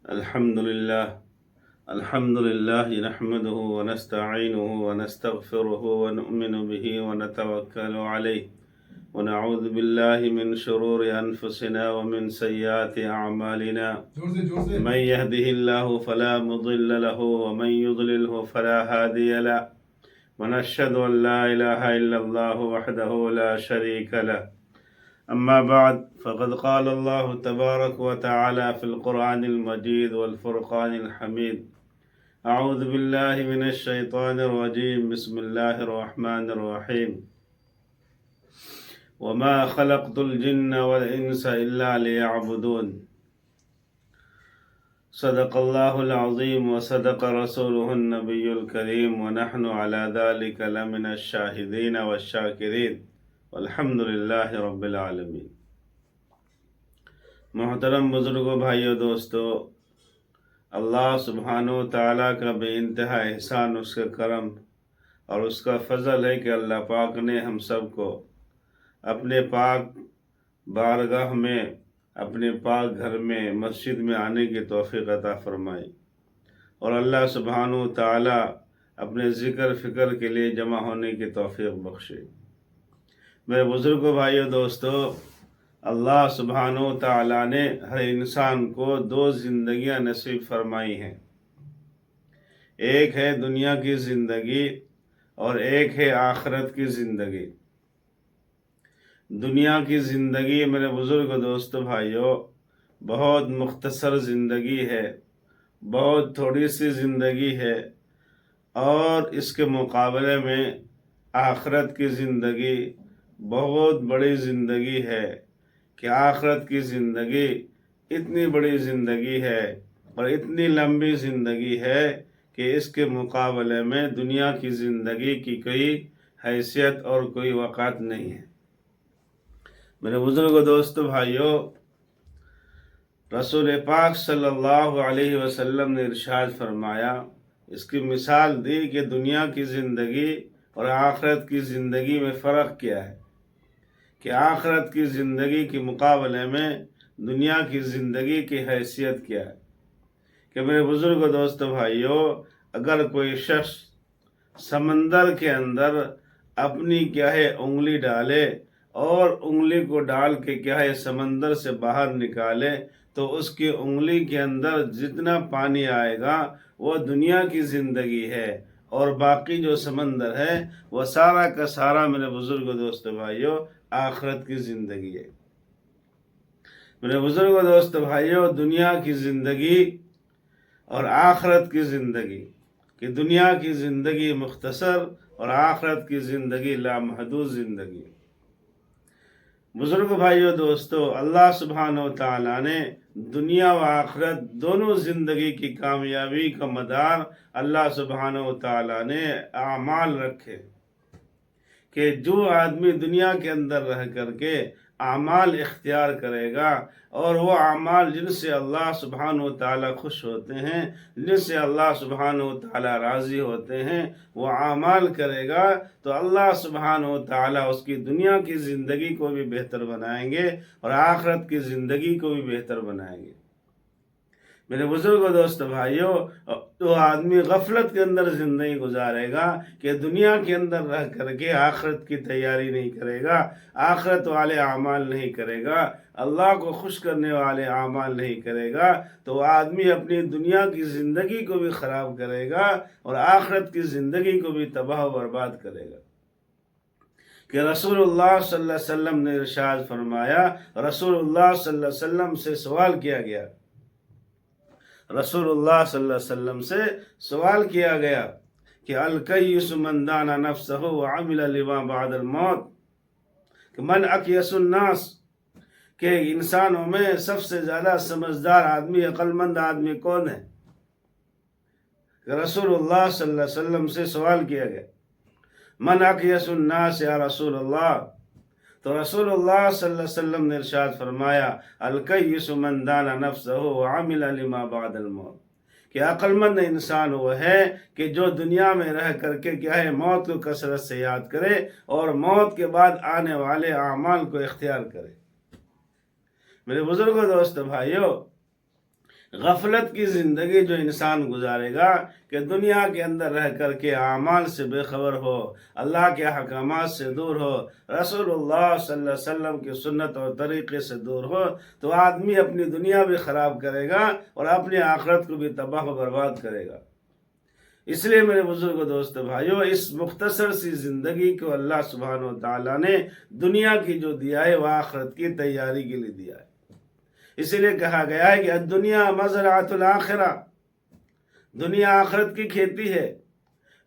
الحمد لله نحمده ونستعينه ونستغفره ونؤمن به ونتوكل عليه ونعوذ بالله من شرور أنفسنا ومن سيئات أعمالنا من يهده الله فلا مضل له ومن يضلله فلا هادي له ونشهد أن لا إله إلا الله وحده لا شريك له أما بعد فقد قال الله تبارك وتعالى في القرآن المجيد والفرقان الحميد أعوذ بالله من الشيطان الرجيم بسم الله الرحمن الرحيم وما خلقت الجن والإنس إلا ليعبدون صدق الله العظيم وصدق رسوله النبي الكريم ونحن على ذلك لمن الشاهدين والشاكرين والحمد للہ رب العالمین۔ محترم بزرگوں، بھائیوں، دوستو، اللہ سبحانہ و تعالیٰ کا بے انتہا احسان، اس کا کرم اور اس کا فضل ہے کہ اللہ پاک نے ہم سب کو اپنے پاک بارگاہ میں، اپنے پاک گھر میں، مسجد میں آنے کی توفیق عطا فرمائی، اور اللہ سبحانہ و تعالیٰ اپنے ذکر فکر کے لیے جمع ہونے کی توفیق بخشے۔ میرے بزرگوں، بھائیوں، دوستو، اللہ سبحانہ و تعالیٰ نے ہر انسان کو دو زندگیاں نصیب فرمائی ہیں، ایک ہے دنیا کی زندگی اور ایک ہے آخرت کی زندگی۔ دنیا کی زندگی میرے بزرگ دوستو، بھائیوں، بہت مختصر زندگی ہے، بہت تھوڑی سی زندگی ہے، اور اس کے مقابلے میں آخرت کی زندگی بہت بڑی زندگی ہے کہ آخرت کی زندگی اتنی بڑی زندگی ہے اور اتنی لمبی زندگی ہے کہ اس کے مقابلے میں دنیا کی زندگی کی کوئی حیثیت اور کوئی وقعت نہیں ہے۔ میرے بزرگ دوستو، بھائیوں، رسول پاک صلی اللہ علیہ وسلم نے ارشاد فرمایا، اس کی مثال دی کہ دنیا کی زندگی اور آخرت کی زندگی میں فرق کیا ہے، کہ آخرت کی زندگی کے مقابلے میں دنیا کی زندگی کی حیثیت کیا ہے۔ کہ میرے بزرگ دوستو، بھائیوں، اگر کوئی شخص سمندر کے اندر اپنی انگلی ڈالے اور انگلی کو ڈال کے سمندر سے باہر نکالے تو اس کی انگلی کے اندر جتنا پانی آئے گا وہ دنیا کی زندگی ہے، اور باقی جو سمندر ہے وہ سارا کا سارا میرے بزرگ دوستو، بھائیوں، آخرت کی زندگی ہے۔ میرے بزرگ دوست بھائیوں، دنیا کی زندگی اور آخرت کی زندگی، کہ دنیا کی زندگی مختصر اور آخرت کی زندگی لامحدود زندگی۔ بزرگ بھائیوں، دوستو، اللہ سبحانہ و تعالیٰ نے دنیا و آخرت دونوں زندگی کی کامیابی کا مدار اللہ سبحانہ و تعالیٰ نے اعمال رکھے، کہ جو آدمی دنیا کے اندر رہ کر کے اعمال اختیار کرے گا اور وہ اعمال جن سے اللہ سبحانہ و تعالیٰ خوش ہوتے ہیں، جن سے اللہ سبحانہ و تعالیٰ راضی ہوتے ہیں، وہ اعمال کرے گا تو اللہ سبحانہ و تعالیٰ اس کی دنیا کی زندگی کو بھی بہتر بنائیں گے اور آخرت کی زندگی کو بھی بہتر بنائیں گے۔ میرے بزرگ دوست بھائیوں، تو آدمی غفلت کے اندر زندگی گزارے گا کہ دنیا کے اندر رہ کر کے آخرت کی تیاری نہیں کرے گا، آخرت والے اعمال نہیں کرے گا، اللہ کو خوش کرنے والے اعمال نہیں کرے گا، تو وہ آدمی اپنی دنیا کی زندگی کو بھی خراب کرے گا اور آخرت کی زندگی کو بھی تباہ و برباد کرے گا۔ کہ رسول اللہ صلی اللہ علیہ وسلم نے ارشاد فرمایا، رسول اللہ صلی اللہ علیہ وسلم سے سوال کیا گیا، رسول اللہ صلی اللہ علیہ وسلم سے سوال کیا گیا کہ الکیس من دان نفسہ وعمل لما بعد الموت، کہ من اکیس الناس، کہ انسانوں میں سب سے زیادہ سمجھدار آدمی، عقل مند آدمی کون ہے؟ کہ رسول اللہ صلی اللہ علیہ وسلم سے سوال کیا گیا، من اکیس الناس یا رسول اللہ؟ تو رسول اللہ صلی اللہ علیہ وسلم نے ارشاد فرمایا، الکیس من دان نفسہ وعمل لما بعد الموت، کہ عقل مند انسان وہ ہے کہ جو دنیا میں رہ کر کے موت کو کثرت سے یاد کرے اور موت کے بعد آنے والے اعمال کو اختیار کرے۔ میرے بزرگوں، دوست بھائیوں، غفلت کی زندگی جو انسان گزارے گا کہ دنیا کے اندر رہ کر کے اعمال سے بے خبر ہو، اللہ کے احکامات سے دور ہو، رسول اللہ صلی اللہ علیہ وسلم کی سنت اور طریقے سے دور ہو، تو آدمی اپنی دنیا بھی خراب کرے گا اور اپنی آخرت کو بھی تباہ و برباد کرے گا۔ اس لیے میرے بزرگ دوست بھائیو، اس مختصر سی زندگی کو اللہ سبحانہ و تعالیٰ نے دنیا کی جو دیا ہے وہ آخرت کی تیاری کے لیے دیا ہے۔ اسی لیے کہا گیا ہے کہ الدنیا مزرعۃ الآخرہ، دنیا آخرت کی کھیتی ہے۔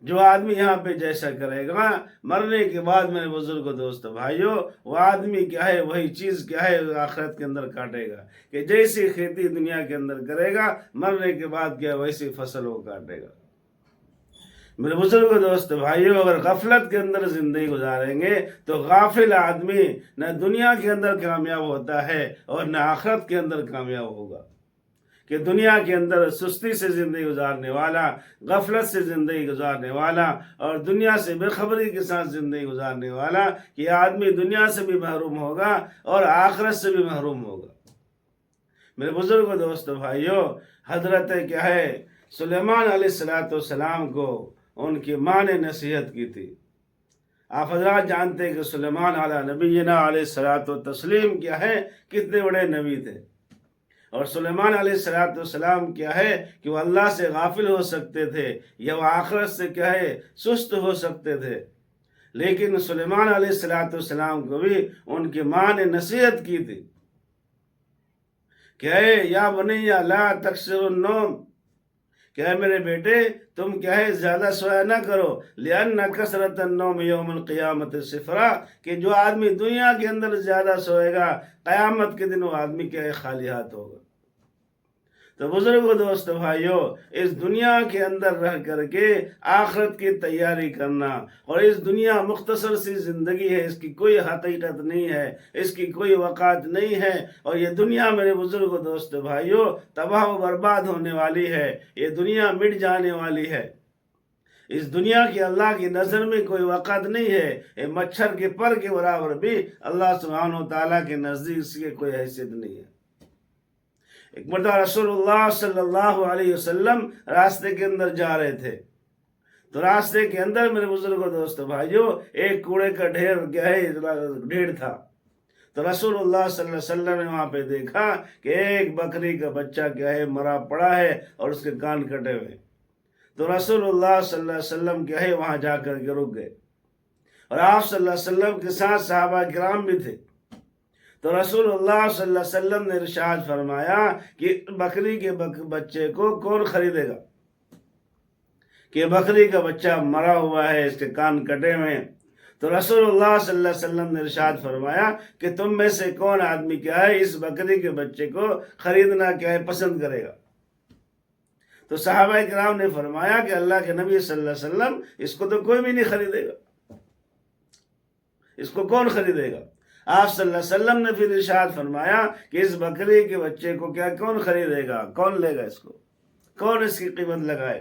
جو آدمی یہاں پہ جیسا کرے گا، مرنے کے بعد میرے بزرگ دوست بھائیو، وہ آدمی کیا ہے، وہی چیز کیا ہے آخرت کے اندر کاٹے گا، کہ جیسی کھیتی دنیا کے اندر کرے گا، مرنے کے بعد کیا ویسی فصل وہ کاٹے گا۔ میرے بزرگ دوست بھائیو، اگر غفلت کے اندر زندگی گزاریں گے تو غافل آدمی نہ دنیا کے اندر کامیاب ہوتا ہے اور نہ آخرت کے اندر کامیاب ہوگا۔ کہ دنیا کے اندر سستی سے زندگی گزارنے والا، غفلت سے زندگی گزارنے والا اور دنیا سے بے خبری کے ساتھ زندگی گزارنے والا، یہ آدمی دنیا سے بھی محروم ہوگا اور آخرت سے بھی محروم ہوگا۔ میرے بزرگ دوست بھائیو، حضرت کیا ہے سلیمان علیہ السلام کو ان کی ماں نے نصیحت کی تھی۔ آپ حضرات جانتے ہیں کہ سلیمان علیہ نبینا علیہ الصلوۃ والتسلیم کیا ہے، کتنے بڑے نبی تھے۔ اور سلیمان علیہ السلام کیا ہے کہ وہ اللہ سے غافل ہو سکتے تھے یا وہ آخرت سے کیا ہے سست ہو سکتے تھے، لیکن سلیمان علیہ السلام کو بھی ان کی ماں نے نصیحت کی تھی کہ اے یا بنی لا تکثر النوم، کیا ہے میرے بیٹے تم کیا ہے زیادہ سویا نہ کرو، لأن کثرت النوم یوم القیامت صفرا، کہ جو آدمی دنیا کے اندر زیادہ سوئے گا قیامت کے دن وہ آدمی کیا ہے خالی ہاتھ ہوگا۔ تو بزرگ دوست بھائیو، اس دنیا کے اندر رہ کر کے آخرت کی تیاری کرنا، اور اس دنیا مختصر سی زندگی ہے، اس کی کوئی حقیقت نہیں ہے، اس کی کوئی وقات نہیں ہے، اور یہ دنیا میرے بزرگ دوست بھائیو تباہ و برباد ہونے والی ہے، یہ دنیا مٹ جانے والی ہے۔ اس دنیا کی اللہ کی نظر میں کوئی وقت نہیں ہے، یہ مچھر کے پر کے برابر بھی اللہ سبحانہ و تعالیٰ کے نزدیک اس کی کوئی حیثیت نہیں ہے۔ ایک مرتبہ رسول اللہ صلی اللہ علیہ وسلم راستے کے اندر جا رہے تھے، تو راستے کے اندر میرے بزرگ دوست بھائیو ایک کوڑے کا ڈھیر تھا۔ تو رسول اللہ صلی اللہ علیہ وسلم نے وہاں پہ دیکھا کہ ایک بکری کا بچہ کیا ہے مرا پڑا ہے اور اس کے کان کٹے ہوئے۔ تو رسول اللہ صلی اللہ علیہ وسلم کیا ہے وہاں جا کر کے رک گئے، اور آپ صلی اللہ علیہ وسلم کے ساتھ صحابہ کرام بھی تھے۔ تو رسول اللہ صلی اللہ علیہ وسلم نے ارشاد فرمایا کہ بکری کے بچے کو کون خریدے گا، کہ بکری کا بچہ مرا ہوا ہے، اس کے کان کٹے ہوئے ہیں۔ تو رسول اللہ صلی اللہ علیہ وسلم نے ارشاد فرمایا کہ تم میں سے کون آدمی کیا ہے اس بکری کے بچے کو خریدنا کیا ہے پسند کرے گا۔ تو صحابہ کرام نے فرمایا کہ اللہ کے نبی صلی اللہ علیہ وسلم اس کو تو کوئی بھی نہیں خریدے گا، اس کو کون خریدے گا۔ آپ صلی اللہ علیہ وسلم نے پھر ارشاد فرمایا کہ اس بکری کے بچے کو کیا کون خریدے گا، کون لے گا اس کو، کون اس کی قیمت لگائے۔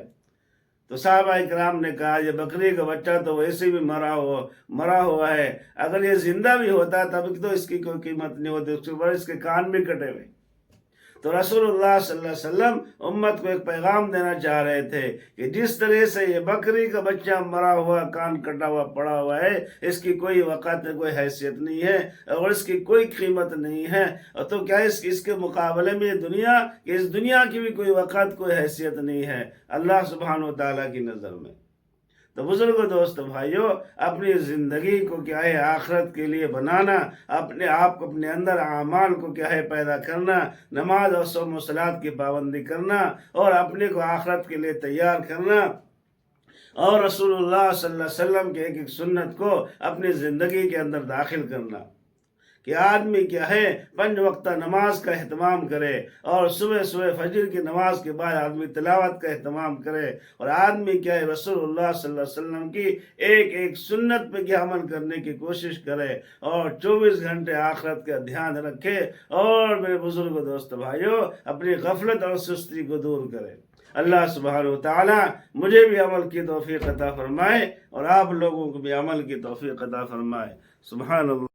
تو صحابہ کرام نے کہا یہ بکری کا بچہ تو ویسے بھی مرا ہوا ہے، اگر یہ زندہ بھی ہوتا تب تو اس کی کوئی قیمت نہیں ہوتی، اس کے اوپر اس کے کان بھی کٹے ہوئے۔ تو رسول اللہ صلی اللہ علیہ وسلم امت کو ایک پیغام دینا چاہ رہے تھے کہ جس طرح سے یہ بکری کا بچہ مرا ہوا کان کٹا ہوا پڑا ہوا ہے، اس کی کوئی وقت کوئی حیثیت نہیں ہے اور اس کی کوئی قیمت نہیں ہے، اور تو کیا اس کے مقابلے میں دنیا، کہ اس دنیا کی بھی کوئی وقت کوئی حیثیت نہیں ہے اللہ سبحانہ و تعالیٰ کی نظر میں۔ تو بزرگ دوست بھائیو، اپنی زندگی کو کیا ہے آخرت کے لیے بنانا، اپنے آپ کو اپنے اندر اعمال کو کیا ہے پیدا کرنا، نماز اور صوم و صلات کی پابندی کرنا اور اپنے کو آخرت کے لیے تیار کرنا، اور رسول اللہ صلی اللہ علیہ وسلم کے ایک سنت کو اپنی زندگی کے اندر داخل کرنا، کہ آدمی کیا ہے 5 وقتہ نماز کا اہتمام کرے، اور صبح فجر کی نماز کے بعد آدمی تلاوت کا اہتمام کرے، اور آدمی کیا ہے رسول اللہ صلی اللہ علیہ وسلم کی ایک سنت پہ کیا عمل کرنے کی کوشش کرے، اور 24 گھنٹے آخرت کا دھیان رکھے، اور میرے بزرگ دوست بھائیو اپنی غفلت اور سستی کو دور کرے۔ اللہ سبحانہ و تعالی مجھے بھی عمل کی توفیق عطا فرمائے اور آپ لوگوں کو بھی عمل کی توفیق عطا فرمائے۔ سبحان اللہ۔